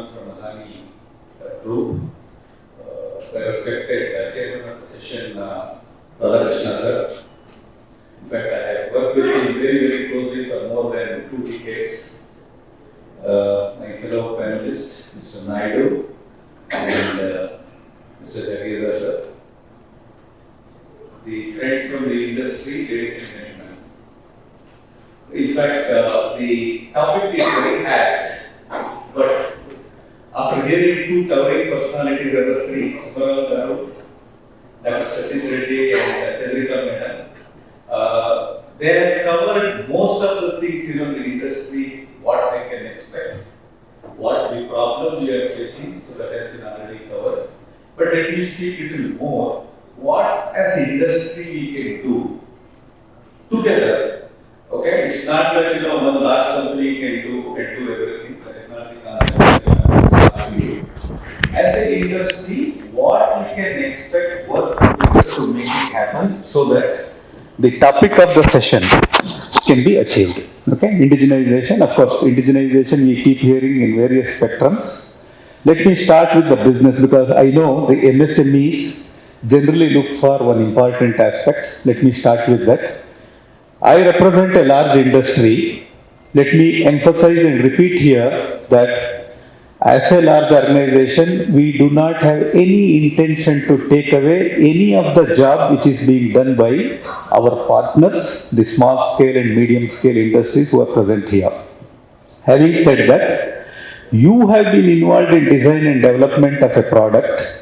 everyone from Adani Group. The respected chairman of the session, Radhakrishna sir. In fact, I have worked with him very, very closely for more than 2 decades. My fellow panelist, Mr. Naidu and Mr. Jagir sir. The friends from the industry, ladies and gentlemen. In fact, the topic is very apt, but after hearing two towering personalities, rather three, Subbarao Garu, Dr. Satish Reddy and Chandrika Madam, they have covered most of the things in the industry, what they can expect, what the problems we are facing, so that has been already covered. But let me speak a little more. What as industry we can do together. Okay, it's not that one large company can do everything. That is not the concept. As an industry, what we can expect work to make it happen so that the topic of the session can be achieved. Okay, indigenization. Of course, indigenization we keep hearing in various spectrums. Let me start with the business because I know the MSMEs generally look for one important aspect. Let me start with that. I represent a large industry. Let me emphasize and repeat here that as a large organization, we do not have any intention to take away any of the job which is being done by our partners, the small scale and medium scale industries who are present here. Having said that, you have been involved in design and development of a product.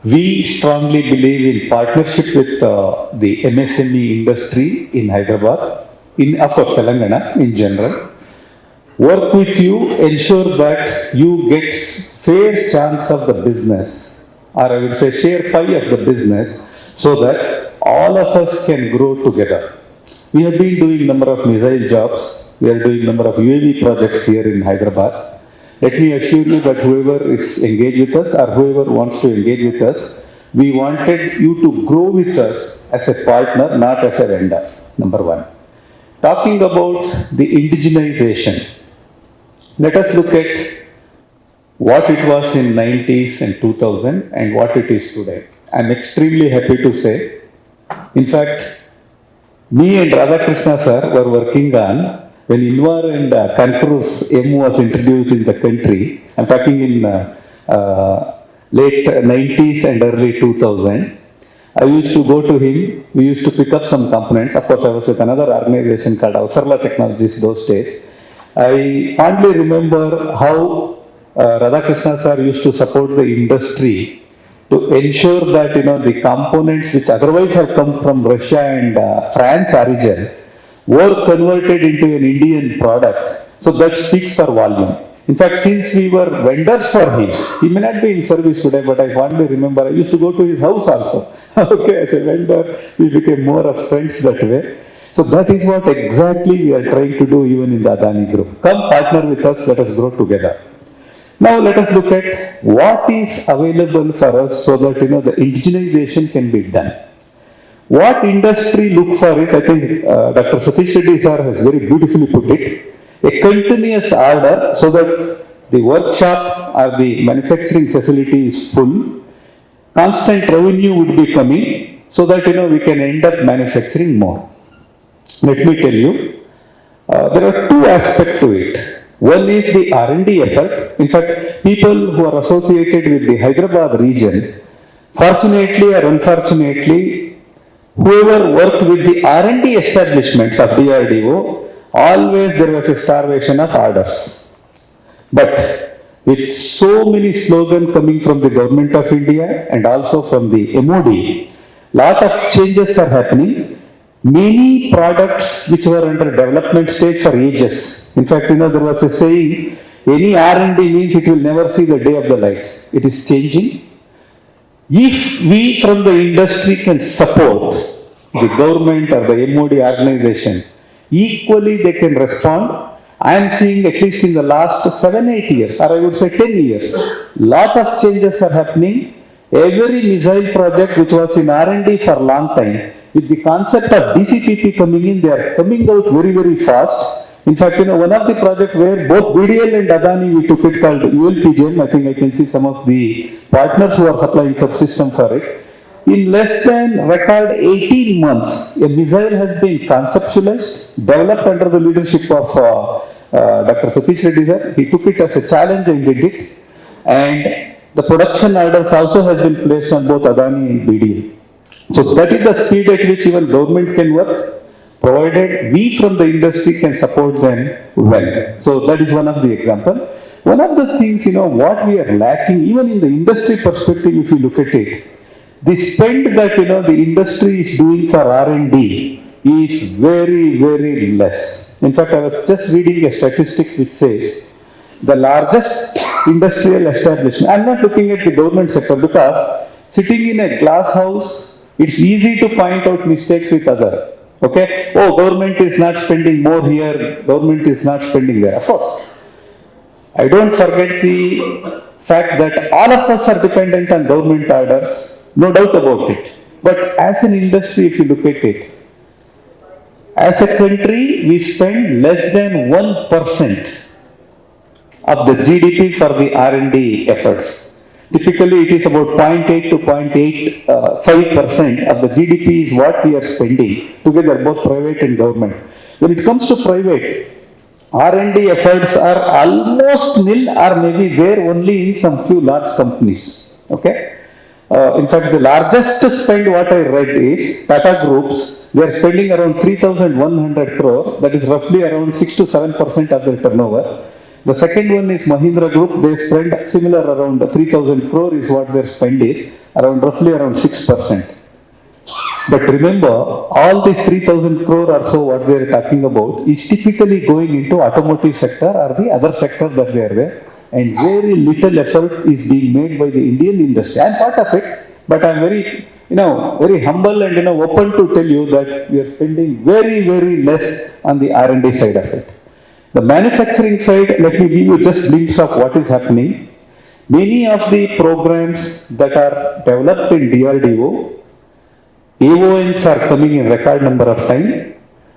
We strongly believe in partnership with the MSME industry in Hyderabad, of course Telangana in general. Work with you, ensure that you get fair chance of the business, or I would say share pie of the business, so that all of us can grow together. We have been doing number of missile jobs. We are doing number of UAV projects here in Hyderabad. Let me assure you that whoever is engaged with us or whoever wants to engage with us, we wanted you to grow with us as a partner, not as a vendor, number one. Talking about the indigenization, let us look at what it was in 90s and 2000 and what it is today. I'm extremely happy to say, in fact, me and Radhakrishna sir were working on when Invar and Concurus M was introduced in the country. I'm talking in late 90s and early 2000. I used to go to him. We used to pick up some components. Of course, I was with another organization called Avsarla Technologies those days. I fondly remember how Radhakrishna sir used to support the industry to ensure that the components which otherwise have come from Russia and France origin were converted into an Indian product. So that speaks for volume. In fact, since we were vendors for him, he may not be in service today, but I fondly remember I used to go to his house also. Okay, as a vendor, we became more of friends that way. So that is what exactly we are trying to do even in the Adani Group. Come partner with us, let us grow together. Now let us look at what is available for us so that the indigenization can be done. What industry look for is, I think Dr. Satish Reddy sir has very beautifully put it, a continuous order so that the workshop or the manufacturing facility is full, constant revenue would be coming so that we can end up manufacturing more. Let me tell you, there are two aspects to it. One is the R&D effort. In fact, people who are associated with the Hyderabad region, fortunately or unfortunately, whoever worked with the R&D establishments of DRDO, always there was a starvation of orders. But with so many slogans coming from the government of India and also from the MOD, lot of changes are happening. Many products which were under development stage for ages. In fact, there was a saying, any R&D means it will never see the day of the light. It is changing. If we from the industry can support the government or the MOD organization, equally they can respond. I am seeing at least in the last 7-8 years, or I would say 10 years, lot of changes are happening. Every missile project which was in R&D for a long time, with the concept of DCPP coming in, they are coming out very, very fast. In fact, one of the projects where both BDL and Adani we took it called ULPGM. I think I can see some of the partners who are supplying subsystem for it. In less than record 18 months, a missile has been conceptualized, developed under the leadership of Dr. Satish Reddy sir. He took it as a challenge and did it. And the production orders also has been placed on both Adani and BDL. So that is the speed at which even government can work, provided we from the industry can support them well. So that is one of the example. One of the things, what we are lacking, even in the industry perspective, if you look at it, the spend that, the industry is doing for R&D is very, very less. In fact, I was just reading a statistics which says the largest industrial establishment, I'm not looking at the government sector because sitting in a glass house, it's easy to point out mistakes with other. Okay? Oh, government is not spending more here, government is not spending there. Of course. I don't forget the fact that all of us are dependent on government orders, no doubt about it. But as an industry, if you look at it, as a country, we spend less than 1% of the GDP for the R&D efforts. Typically, it is about 0.8 to 0.85% of the GDP is what we are spending together, both private and government. When it comes to private, R&D efforts are almost nil or maybe there only in some few large companies. Okay. In fact, the largest spend what I read is Tata Groups. They are spending around 3,100 crore. That is roughly around 6 to 7% of their turnover. The second one is Mahindra Group. They spend similar around 3,000 crore is what their spend is, roughly around 6%. But remember, all these 3,000 crore or so what they are talking about is typically going into automotive sector or the other sector that they are there. And very little effort is being made by the Indian industry. I am part of it, but I am very, very humble and open to tell you that we are spending very, very less on the R&D side of it. The manufacturing side, let me give you just a glimpse of what is happening. Many of the programs that are developed in DRDO, AONs are coming in record number of time,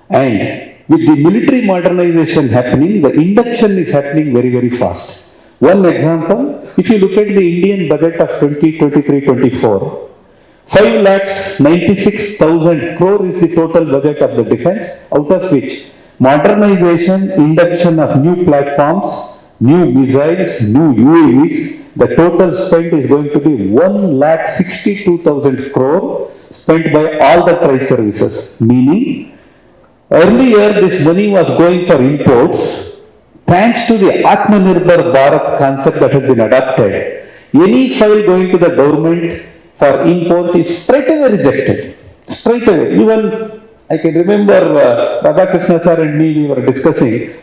and with the military modernization happening, the induction is happening very, very fast. One example, if you look at the Indian budget of 2023-24, 5,96,000 crore is the total budget of the defense, out of which modernization, induction of new platforms, new missiles, new UAVs, the total spend is going to be 1,62,000 crore spent by all the tri-services. Meaning, earlier this money was going for imports. Thanks to the Atmanirbhar Bharat concept that has been adopted, any file going to the government for import is straight away rejected. Straight away. Even I can remember Radhakrishna sir and me, we were discussing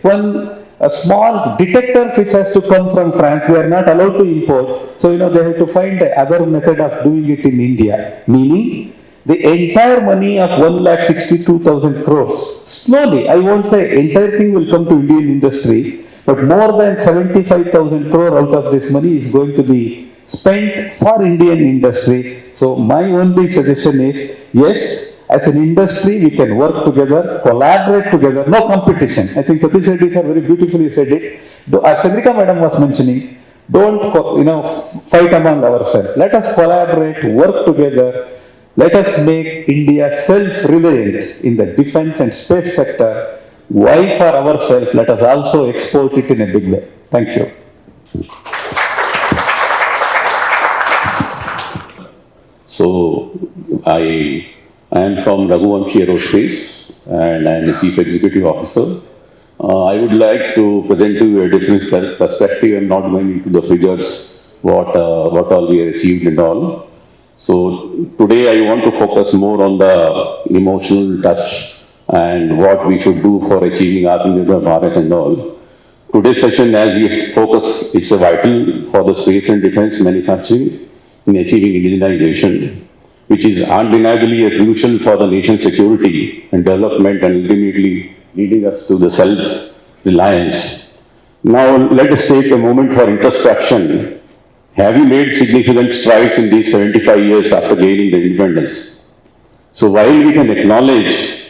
a small detector which has to come from France, they are not allowed to import. So, they have to find other method of doing it in India. Meaning, the entire money of 1,62,000 crores, slowly, I won't say entire thing will come to Indian industry, but more than 75,000 crore out of this money is going to be spent for Indian industry. So my only suggestion is, yes, as an industry, we can work together, collaborate together, no competition. I think Satish Reddy sir very beautifully said it. As Chandrika madam was mentioning, don't, fight among ourselves. Let us collaborate, work together. Let us make India self-reliant in the defense and space sector. Why for ourselves? Let us also export it in a big way. Thank you. So, I am from Raghuvanshi Aerospace and I am the Chief Executive Officer. I would like to present to you a different perspective and not going into the figures, what all we have achieved and all. So today I want to focus more on the emotional touch and what we should do for achieving Atmanirbhar Bharat and all. Today's session, as we focus, it's a vital for the space and defense manufacturing in achieving indigenization, which is undeniably a crucial for the nation's security and development and ultimately leading us to the self-reliance. Now let us take a moment for introspection. Have you made significant strides in these 75 years after gaining the independence? So while we can acknowledge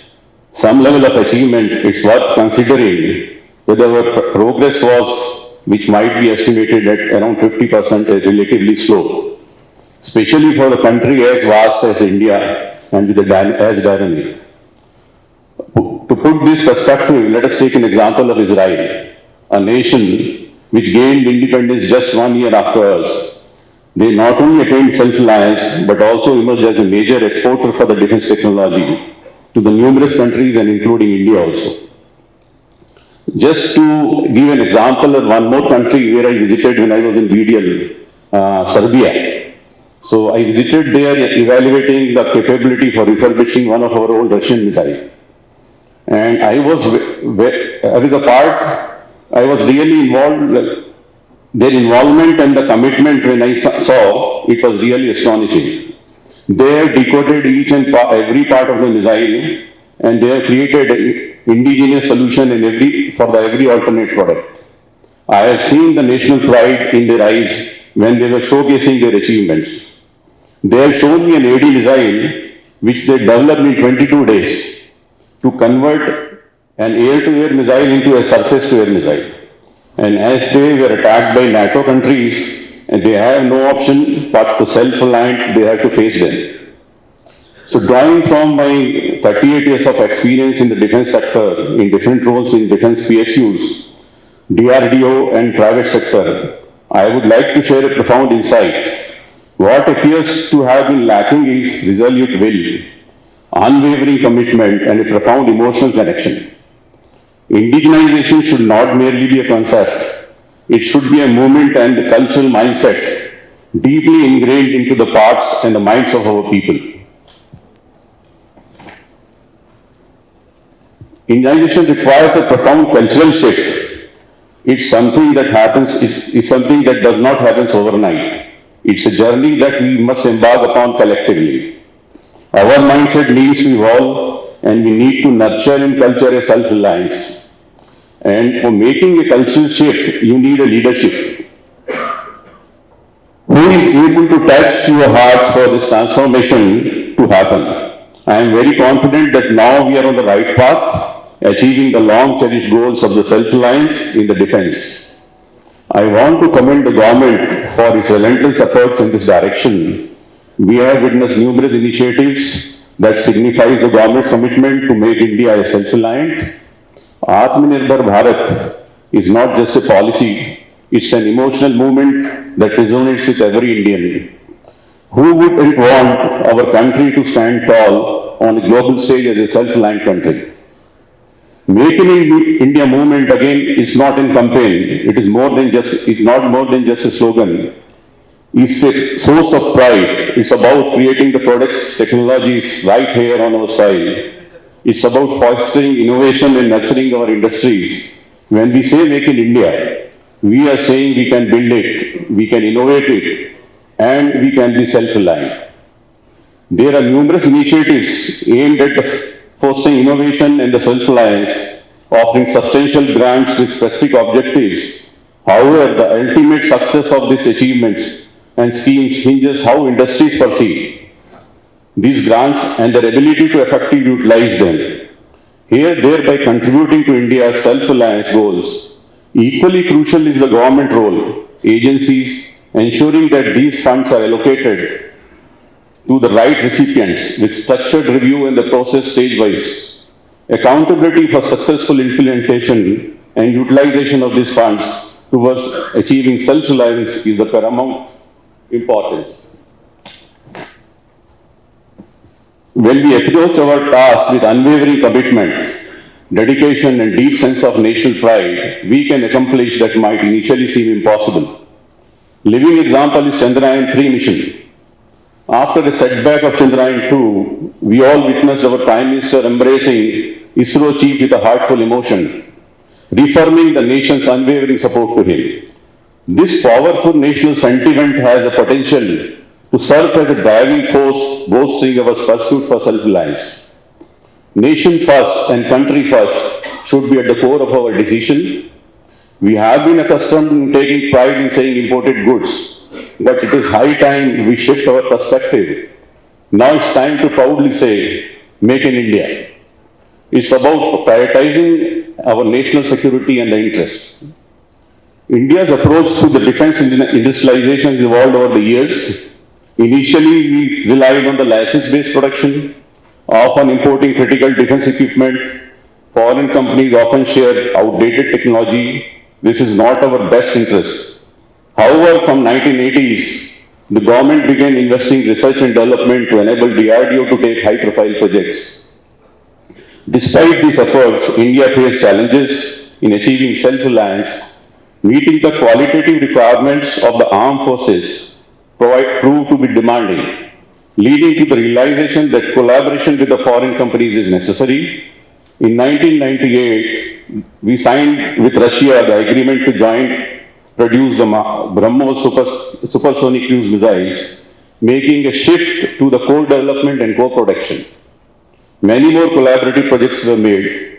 some level of achievement, it's worth considering whether our progress was, which might be estimated at around 50%, is relatively slow, especially for a country as vast as India and with as dynamic. To put this perspective, let us take an example of Israel, a nation which gained independence just 1 year after us. They not only attained self-reliance, but also emerged as a major exporter for the defense technology to the numerous countries and including India also. Just to give an example of one more country where I visited when I was in VDL, Serbia. So I visited there evaluating the capability for refurbishing one of our old Russian missiles. And I was really involved. Their involvement and the commitment when I saw, it was really astonishing. They have decoded each and every part of the missile, and they have created an indigenous solution for every alternate product. I have seen the national pride in their eyes when they were showcasing their achievements. They have shown me an AD missile which they developed in 22 days to convert an air-to-air missile into a surface-to-air missile. And as they were attacked by NATO countries, and they have no option but to self-reliant, they have to face them. So drawing from my 38 years of experience in the defense sector, in different roles in defense PSUs, DRDO and private sector, I would like to share a profound insight. What appears to have been lacking is resolute will, unwavering commitment, and a profound emotional connection. Indigenization should not merely be a concept. It should be a movement and a cultural mindset deeply ingrained into the parts and the minds of our people. Indigenization requires a profound cultural shift. It's something that happens, it's something that does not happen overnight. It's a journey that we must embark upon collectively. Our mindset needs to evolve, and we need to nurture and culture a self-reliance. And for making a cultural shift, you need a leadership who is able to touch your hearts for this transformation to happen. I am very confident that now we are on the right path, achieving the long-cherished goals of the self-reliance in the defense. I want to commend the government for its relentless efforts in this direction. We have witnessed numerous initiatives that signify the government's commitment to make India a self-reliant. Atmanirbhar Bharat is not just a policy, it's an emotional movement that resonates with every Indian. Who wouldn't want our country to stand tall on a global stage as a self-reliant country? Make in India movement again is not in campaign. It's not more than just a slogan. It's a source of pride. It's about creating the products, technologies right here on our soil. It's about fostering innovation and nurturing our industries. When we say make in India, we are saying we can build it, we can innovate it, and we can be self-reliant. There are numerous initiatives aimed at fostering innovation and the self-reliance, offering substantial grants with specific objectives. However, the ultimate success of these achievements and schemes hinges how industries perceive these grants and their ability to effectively utilize them, thereby contributing to India's self-reliance goals. Equally crucial is the government role, agencies ensuring that these funds are allocated to the right recipients with structured review and the process stage-wise. Accountability for successful implementation and utilization of these funds towards achieving self-reliance is of paramount importance. When we approach our task with unwavering commitment, dedication, and deep sense of national pride, we can accomplish that might initially seem impossible. Living example is Chandrayaan-3 mission. After the setback of Chandrayaan-2, we all witnessed our Prime Minister embracing ISRO chief with a heartful emotion, reaffirming the nation's unwavering support to him. This powerful national sentiment has the potential to serve as a driving force bolstering our pursuit for self-reliance. Nation first and country first should be at the core of our decision. We have been accustomed to taking pride in saying imported goods, but it is high time we shift our perspective. Now it's time to proudly say, make in India. It's about prioritizing our national security and the interest. India's approach to the defense industrialization has evolved over the years. Initially, we relied on the license-based production, often importing critical defense equipment. Foreign companies often share outdated technology. This is not our best interest. However, from 1980s, the government began investing in research and development to enable DRDO to take high-profile projects. Despite these efforts, India faced challenges in achieving self-reliance. Meeting the qualitative requirements of the armed forces proved to be demanding, leading to the realization that collaboration with the foreign companies is necessary. In 1998, we signed with Russia the agreement to joint produce the BrahMos supersonic cruise missiles, making a shift to the co-development and co-production. Many more collaborative projects were made.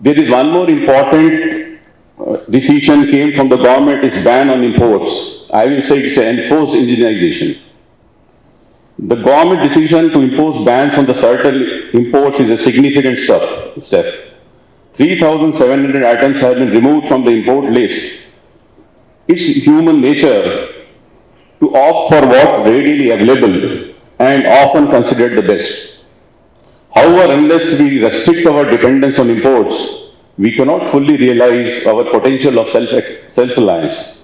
There is one more important decision came from the government, is ban on imports. I will say it's an enforced indigenization. The government decision to impose bans on the certain imports is a significant step. 3,700 items have been removed from the import list. It's human nature to opt for what readily available and often considered the best. However, unless we restrict our dependence on imports, we cannot fully realize our potential of self-reliance.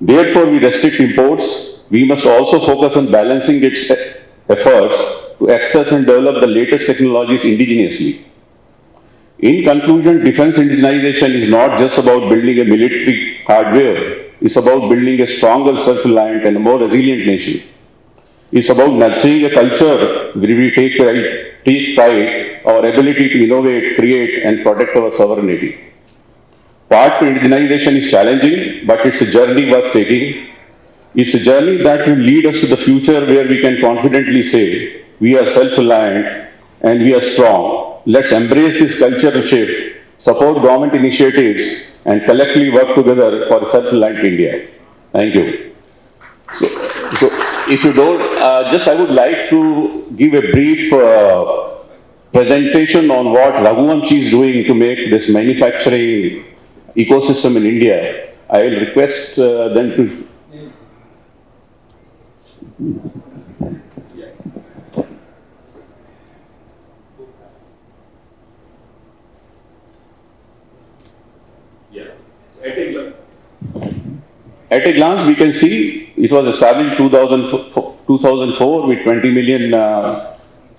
Therefore, we restrict imports. We must also focus on balancing its efforts to access and develop the latest technologies indigenously. In conclusion, defense indigenization is not just about building a military hardware. It's about building a stronger, self-reliant and a more resilient nation. It's about nurturing a culture where we take pride, our ability to innovate, create, and protect our sovereignty. Path to indigenization is challenging, but it's a journey worth taking. It's a journey that will lead us to the future where we can confidently say, we are self-reliant and we are strong. Let's embrace this cultural shift, support government initiatives, and collectively work together for a self-reliant India. Thank you. So if you don't, I would like to give a brief presentation on what Raghuvanshi is doing to make this manufacturing ecosystem in India. I will request them to. At a glance, we can see it was established in 2004 with 20 million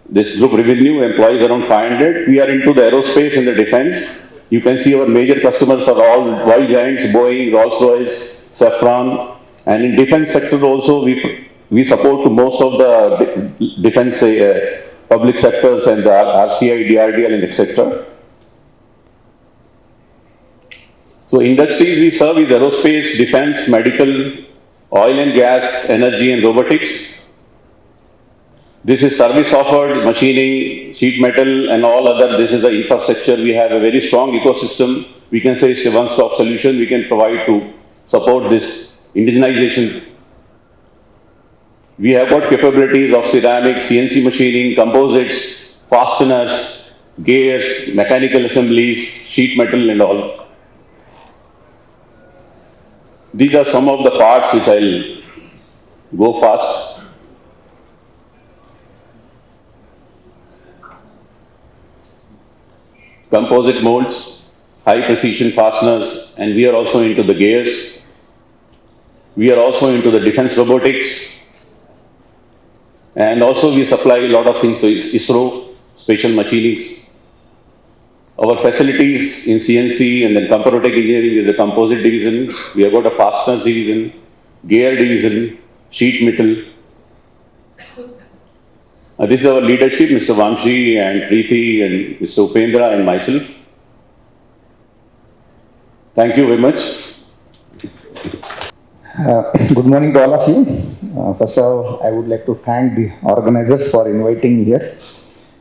this group revenue, employees around 500. We are into the aerospace and the defense. You can see our major customers are all world giants, Boeing, Rolls-Royce, Safran. And in defense sector also, we support to most of the defense public sectors and the RCI, DRDL, and etc. So industries we serve is aerospace, defense, medical, oil and gas, energy and robotics. This is service offered, machining, sheet metal and all other. This is the infrastructure. We have a very strong ecosystem. We can say it's a one-stop solution we can provide to support this indigenization. We have got capabilities of ceramics, CNC machining, composites, fasteners, gears, mechanical assemblies, sheet metal and all. These are some of the parts which I'll go fast. Composite molds, high precision fasteners, and we are also into the gears. We are also into the defense robotics. And also we supply a lot of things to ISRO, special machinings. Our facilities in CNC and then Computer Tech Engineering is a composite division. We have got a fasteners division, gear division, sheet metal. This is our leadership, Mr. Vamshi and Preeti and Mr. Upendra and myself. Thank you very much. Good morning to all of you. First of all, I would like to thank the organizers for inviting me here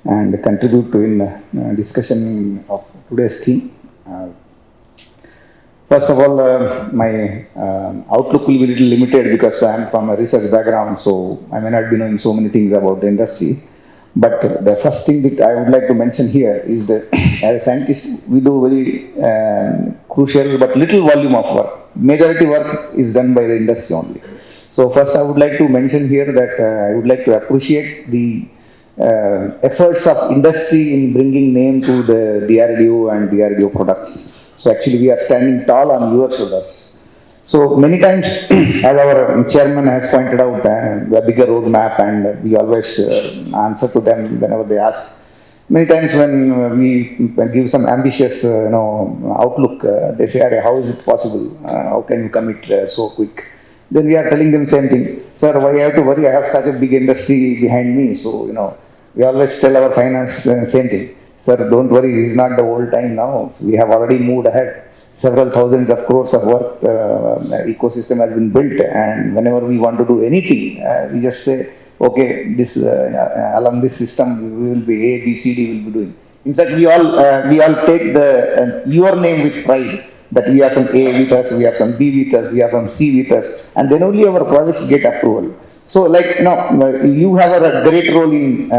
and contribute to in discussion of today's theme. First of all, my outlook will be a little limited because I am from a research background, so I may not be knowing so many things about the industry. But the first thing that I would like to mention here is that as a scientist, we do very crucial but little volume of work. Majority work is done by the industry only. So first I would like to mention here that I would like to appreciate the efforts of industry in bringing name to the DRDO and DRDO products. So actually we are standing tall on your shoulders. So many times, as our chairman has pointed out, the bigger roadmap, and we always answer to them whenever they ask. Many times when we give some ambitious, outlook, they say, "Arey, how is it possible? How can you commit so quick?" Then we are telling them same thing. Sir, why I have to worry? I have such a big industry behind me. So, we always tell our finance same thing. Sir, don't worry, this is not the old time now. We have already moved ahead. Several thousands of crores of work ecosystem has been built, and whenever we want to do anything, we just say, okay, this along this system we will be A, B, C, D will be doing. In fact, we all take the your name with pride that we have some A with us, we have some B with us, we have some C with us, and then only our projects get approval. So, you have a great role in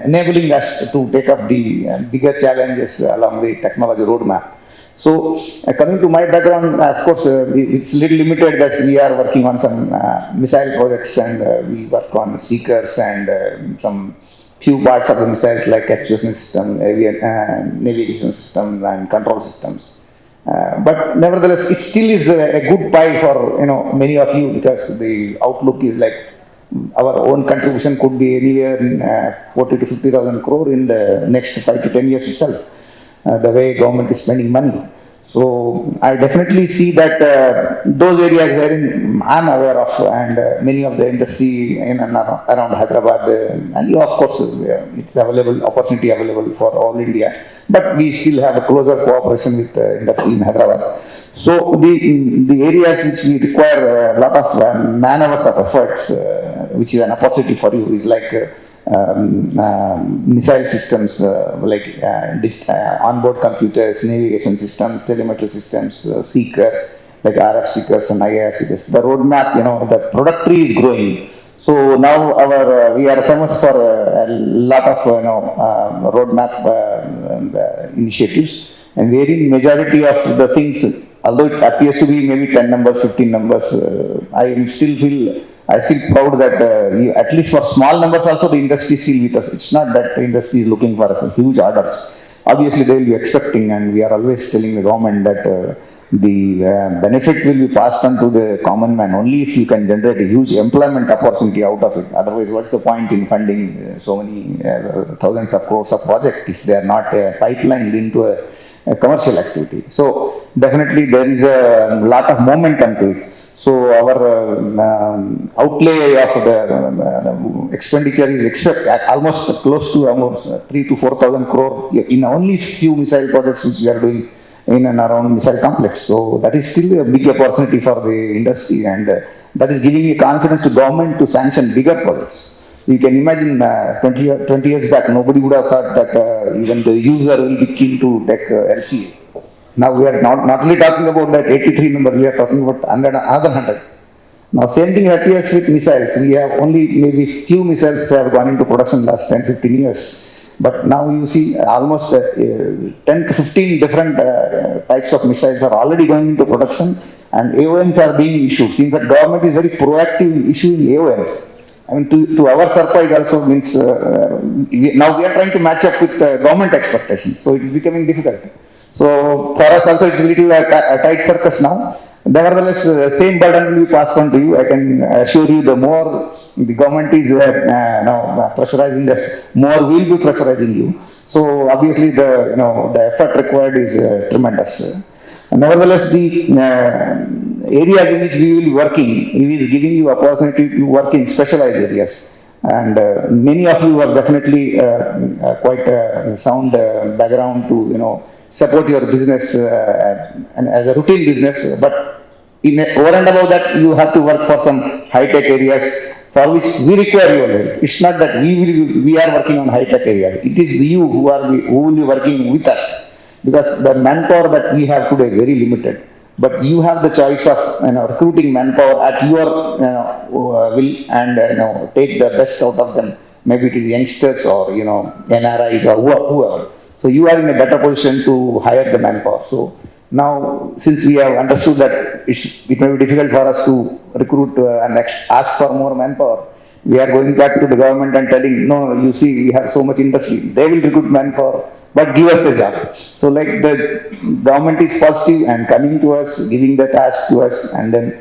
enabling us to take up the bigger challenges along the technology roadmap. So, coming to my background, of course, it's little limited that we are working on some missile projects, and we work on seekers and some few parts of the missiles like actuation system, navigation system, and control systems. But nevertheless, it still is a good pie for many of you, because the outlook is like our own contribution could be anywhere in 40 to 50,000 crore in the next 5 to 10 years itself. The way government is spending money. So I definitely see that those areas wherein I'm aware of, and many of the industry in and around Hyderabad, and of course it's available, opportunity available for all India, but we still have a closer cooperation with the industry in Hyderabad. So the areas which we require a lot of man-hours of efforts, which is an opportunity for you, is like missile systems, onboard computers, navigation systems, telemetry systems, seekers, like RF seekers and IR seekers. The roadmap, the product tree is growing. So now we are famous for a lot of, roadmap initiatives, and wherein majority of the things, although it appears to be maybe 10 numbers, 15 numbers, I still proud that at least for small numbers also the industry is still with us. It's not that the industry is looking for huge orders. Obviously they will be expecting, and we are always telling the government that the benefit will be passed on to the common man only if you can generate a huge employment opportunity out of it. Otherwise, what's the point in funding so many thousands of crores of projects if they are not pipelined into a commercial activity? So definitely there is a lot of momentum to it. So our outlay of the expenditure is almost close to almost 3 to 4,000 crore in only few missile projects which we are doing in and around missile complex. So that is still a big opportunity for the industry, and that is giving a confidence to government to sanction bigger projects. You can imagine 20 years back, nobody would have thought that even the user will be keen to take LCA. Now we are not only talking about that 83 number, we are talking about another 100. Now same thing appears with missiles. We have only maybe few missiles have gone into production last 10-15 years. But now you see almost 10 to 15 different types of missiles are already going into production, and AONs are being issued. In fact, government is very proactive in issuing AONs. I mean, to our surprise also means, now we are trying to match up with government expectations. So it is becoming difficult. So for us also it's a little a tight circus now. Nevertheless, same burden will be passed on to you. I can assure you, the more the government is now pressurizing us, more will be pressurizing you. So obviously the effort required is tremendous. Nevertheless, the areas in which we will be working, it is giving you opportunity to work in specialized areas. And many of you are definitely quite sound background to support your business and as a routine business, but over and above that, you have to work for some high-tech areas for which we require your help. It's not that we are working on high-tech areas. It is you who will be working with us, because the manpower that we have today is very limited. But you have the choice of recruiting manpower at your will, and take the best out of them maybe it is youngsters or, NRIs or whoever. So you are in a better position to hire the manpower. So now, since we have understood that it may be difficult for us to recruit and ask for more manpower, we are going back to the government and telling, no, you see, we have so much industry. They will recruit manpower, but give us the job. So like the government is positive and coming to us, giving the task to us, and then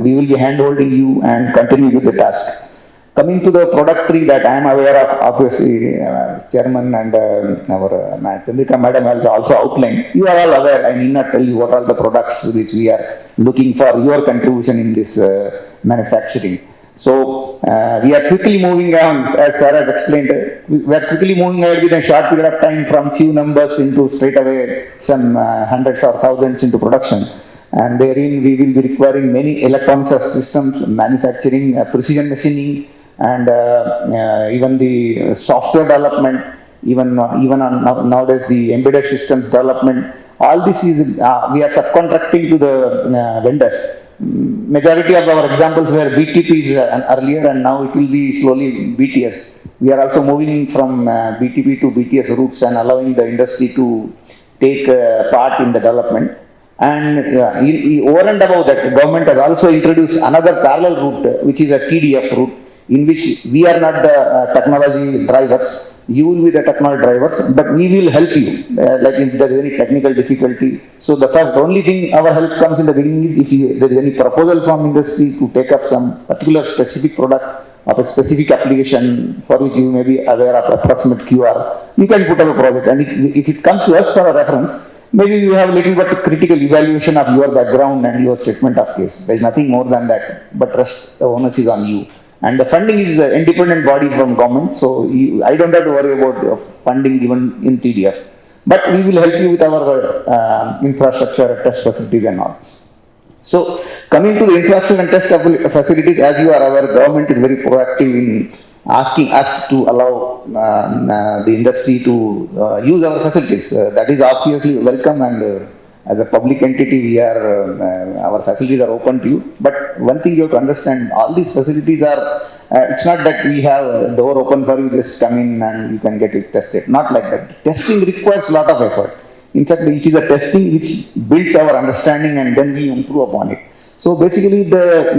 we will be hand-holding you and continue with the task. Coming to the product tree that I am aware of, obviously, Chairman and our Chandrika Madam has also outlined. You are all aware, I need not tell you what are the products which we are looking for your contribution in this manufacturing. So, we are quickly moving on, as Sarah has explained, we are quickly moving ahead with a short period of time from few numbers into straight away some hundreds or thousands into production. And therein we will be requiring many electronics systems, manufacturing, precision machining, and even the software development, even on nowadays the embedded systems development. All this is, we are subcontracting to the vendors. Majority of our examples were BTPs earlier, and now it will be slowly BTS. We are also moving from BTP to BTS routes and allowing the industry to take part in the development. And over and above that, the government has also introduced another parallel route, which is a TDF route, in which we are not the technology drivers. You will be the technology drivers, but we will help you, like if there is any technical difficulty. So the only thing our help comes in the beginning is if there is any proposal from industry to take up some particular specific product of a specific application for which you may be aware of approximate QR, you can put up a project. And if it comes to us for a reference, maybe you have a little bit critical evaluation of your background and your statement of case. There is nothing more than that, but rest the onus is on you. And the funding is an independent body from government, so I don't have to worry about funding given in TDF. But we will help you with our infrastructure, test facilities and all. So coming to the infrastructure and test facilities, as you are aware, government is very proactive in asking us to allow the industry to use our facilities. That is obviously welcome, and as a public entity, we are our facilities are open to you. But one thing you have to understand: all these facilities are. It's not that we have a door open for you, just come in and you can get it tested. Not like that. Testing requires a lot of effort. In fact, it is a testing which builds our understanding and then we improve upon it. So basically,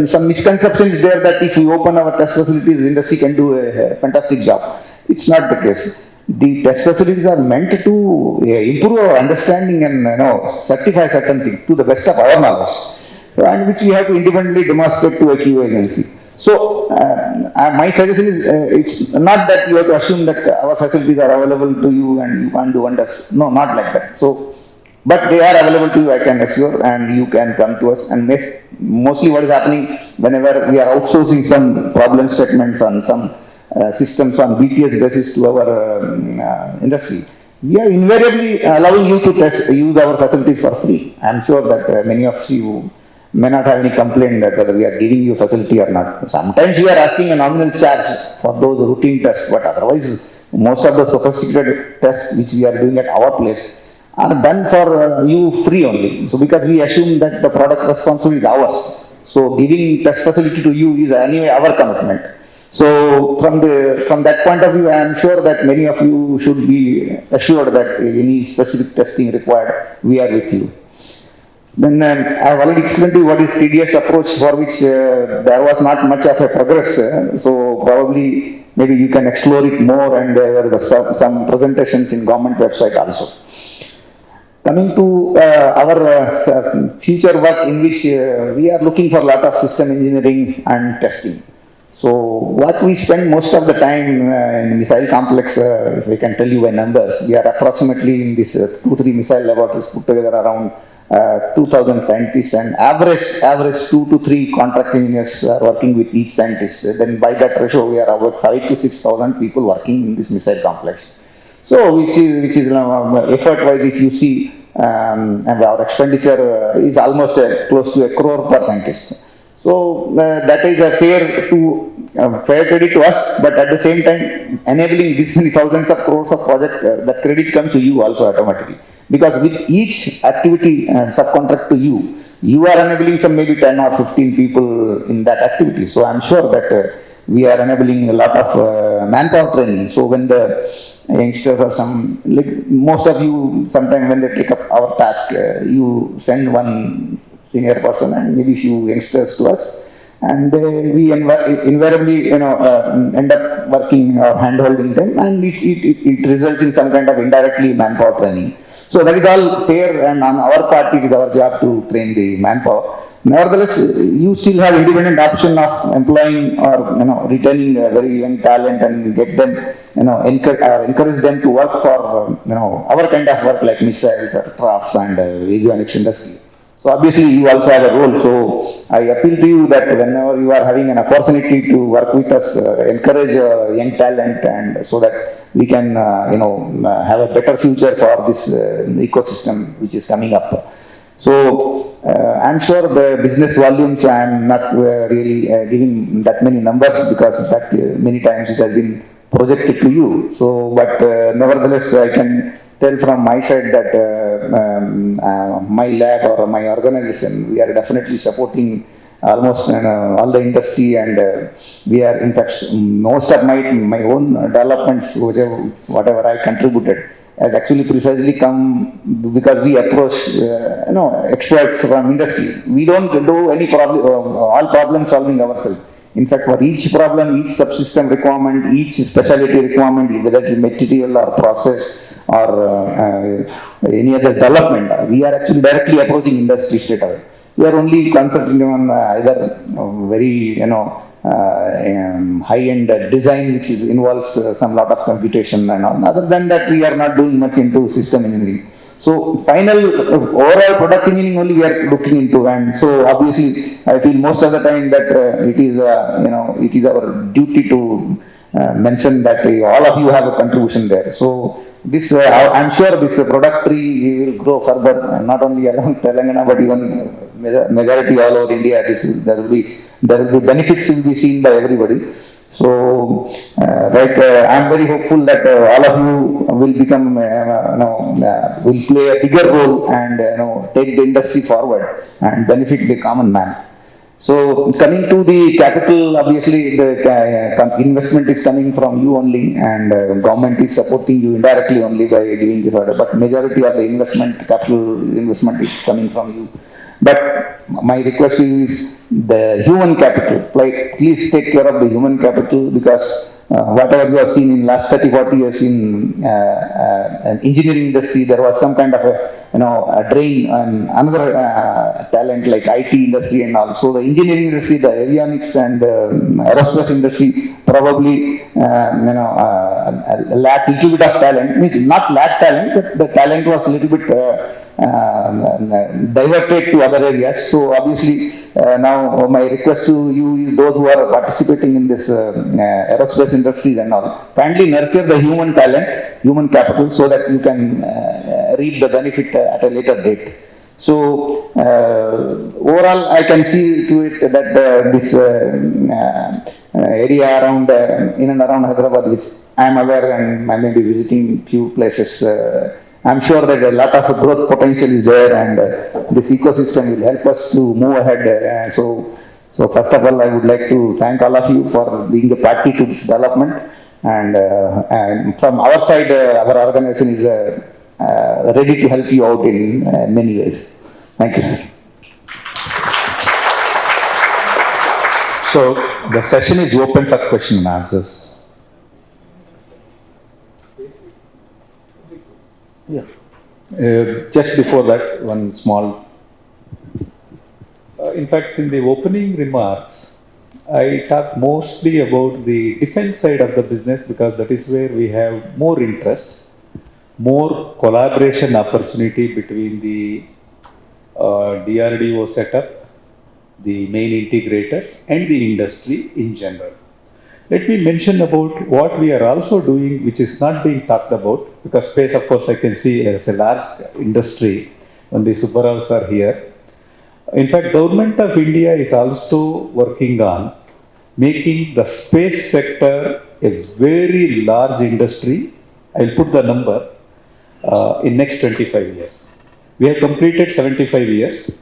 some misconception is there that if we open our test facilities, the industry can do a fantastic job. It's not the case. The test facilities are meant to improve our understanding and certify certain things to the best of our knowledge, and which we have to independently demonstrate to a QA agency. So my suggestion is, it's not that you have to assume that our facilities are available to you and you can't do wonders. No, not like that. So, but they are available to you, I can assure, and you can come to us. And mostly what is happening whenever we are outsourcing some problem statements on some systems on BTS basis to our industry, we are invariably allowing you to use our facilities for free. I am sure that many of you may not have any complaint that whether we are giving you facility or not. Sometimes we are asking a nominal charge for those routine tests, but otherwise most of the sophisticated tests which we are doing at our place are done for you free only. So because we assume that the product responsibility is ours. So giving test facility to you is anyway our commitment. So from that point of view, I am sure that many of you should be assured that any specific testing required, we are with you. Then I have already explained to you what is TDS approach, for which there was not much of a progress. So probably maybe you can explore it more, and there were some presentations in government website also. Coming to our future work, in which we are looking for a lot of system engineering and testing. So what we spend most of the time in missile complex, if I can tell you by numbers, we are approximately in this 2-3 missile laboratories put together around 2,000 scientists, and average 2 to 3 contract engineers are working with each scientist. Then by that ratio, we are about 5 to 6,000 people working in this missile complex. So which is effort-wise, if you see, and our expenditure is almost close to 1 crore per scientist. So that is a fair credit to us, but at the same time, enabling this many thousands of crores of project, that credit comes to you also automatically. Because with each activity subcontract to you, you are enabling some maybe 10 or 15 people in that activity. So I'm sure that we are enabling a lot of manpower training. So when the youngsters or some, like most of you, sometime when they take up our task, you send one senior person and maybe few youngsters to us, and we invariably, end up working or hand-holding them, and it results in some kind of indirectly manpower training. So that is all fair, and on our part, it is our job to train the manpower. Nevertheless, you still have independent option of employing or retaining a very young talent and get them, encourage them to work for our kind of work like missiles or crafts and avionics industry. So obviously you also have a role. So I appeal to you that whenever you are having an opportunity to work with us, encourage young talent, and so that we can have a better future for this ecosystem which is coming up. So I'm sure the business volumes, I'm not really giving that many numbers because that many times it has been projected to you. So, but nevertheless, I can tell from my side that my lab or my organization, we are definitely supporting almost all the industry, and we are, in fact, most of my own developments, whatever I contributed, has actually precisely come because we approach experts from industry. We don't do any problem, all problem solving ourselves. In fact, for each problem, each subsystem requirement, each specialty requirement, whether it is material or process or any other development, we are actually directly approaching industry straight away. We are only concentrating on either very high-end design, which involves some lot of computation and all. Other than that, we are not doing much into system engineering. So final overall product engineering only we are looking into, and so obviously I feel most of the time that it is our duty to mention that all of you have a contribution there. So this I'm sure this product tree will grow further, not only around Telangana but even majority all over India. There will be benefits will be seen by everybody. So, I'm very hopeful that all of you will become, will play a bigger role and take the industry forward and benefit the common man. So, coming to the capital, obviously the investment is coming from you only, and government is supporting you indirectly only by giving this order. But majority of the capital investment is coming from you. But my request is the human capital. Like, please take care of the human capital, because whatever you have seen in last 30-40 years in an engineering industry, there was some kind of a drain and another talent like IT industry and all. So the engineering industry, the avionics and aerospace industry probably lack little bit of talent. Means not lack talent, but the talent was a little bit diverted to other areas. So obviously now my request to you is those who are participating in this aerospace industries and all, kindly nurture the human talent, human capital, so that you can reap the benefit at a later date. So overall, I can see to it that this area around in and around Hyderabad, which I am aware, and I may be visiting few places. I'm sure that a lot of growth potential is there, and this ecosystem will help us to move ahead. So first of all, I would like to thank all of you for being a party to this development. And from our side, our organization is ready to help you out in many ways. Thank you. So the session is open for question and answers. Yeah. Just before that, one small. In fact, in the opening remarks, I talked mostly about the defense side of the business, because that is where we have more interest, more collaboration opportunity between the DRDO setup, the main integrators, and the industry in general. Let me mention about what we are also doing, which is not being talked about, because space, of course, I can see as a large industry when the Subbaravs are here. In fact, Government of India is also working on making the space sector a very large industry. I'll put the number in next 25 years. We have completed 75 years.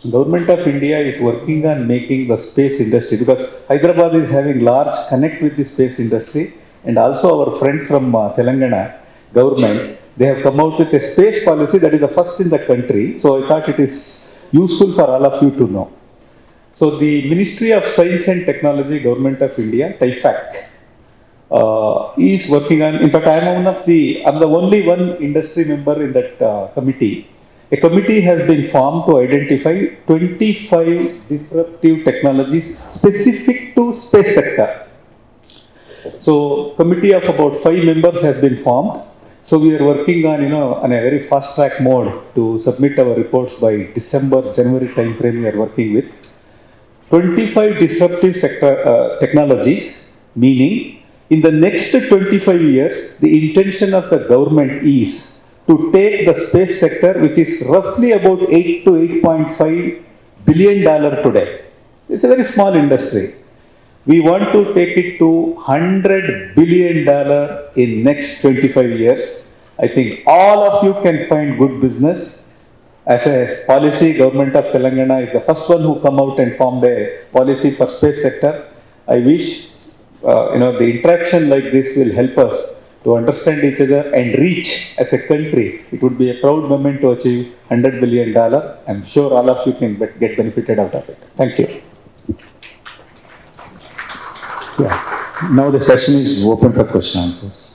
Government of India is working on making the space industry, because Hyderabad is having large connect with the space industry, and also our friends from Telangana government, they have come out with a space policy that is the first in the country. So I thought it is useful for all of you to know. So the Ministry of Science and Technology, Government of India, TIFAC, is working on, in fact I'm the only one industry member in that committee. A committee has been formed to identify 25 disruptive technologies specific to space sector. So committee of about 5 members has been formed. So we are working on, on a very fast track mode to submit our reports by December, January time frame. We are working with 25 disruptive sector technologies, meaning in the next 25 years, the intention of the government is to take the space sector, which is roughly about 8 to 8.5 billion dollar today. It's a very small industry. We want to take it to $100 billion in next 25 years. I think all of you can find good business. As a policy, Government of Telangana is the first one who come out and formed a policy for space sector. I wish the interaction like this will help us to understand each other and reach as a country. It would be a proud moment to achieve $100 billion. I'm sure all of you can get benefited out of it. Thank you. Yeah. Now the session is open for question answers.